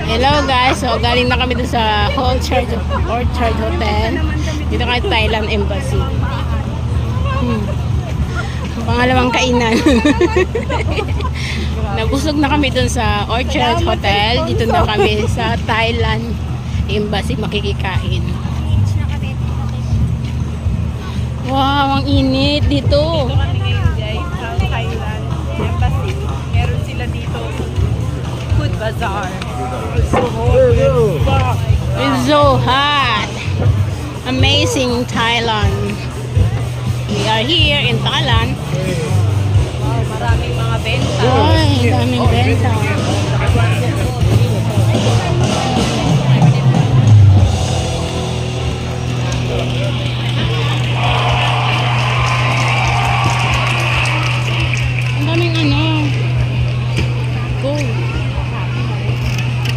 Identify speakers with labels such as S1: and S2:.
S1: Hello guys, so galing na kami dun sa Orchard Hotel. Dito kay Thailand Embassy. Pangalawang kainan. Nabusog na kami dun sa Orchard Hotel. Dito na kami sa Thailand Embassy makikikain. Wow, ang init dito.
S2: Dito kami ngayon guys sa Thailand Embassy. Meron sila dito food bazaar.
S1: It's so hot. Amazing Thailand. We are here in Thailand.
S2: Wow, maraming mga benta.
S1: Ay, daming benta.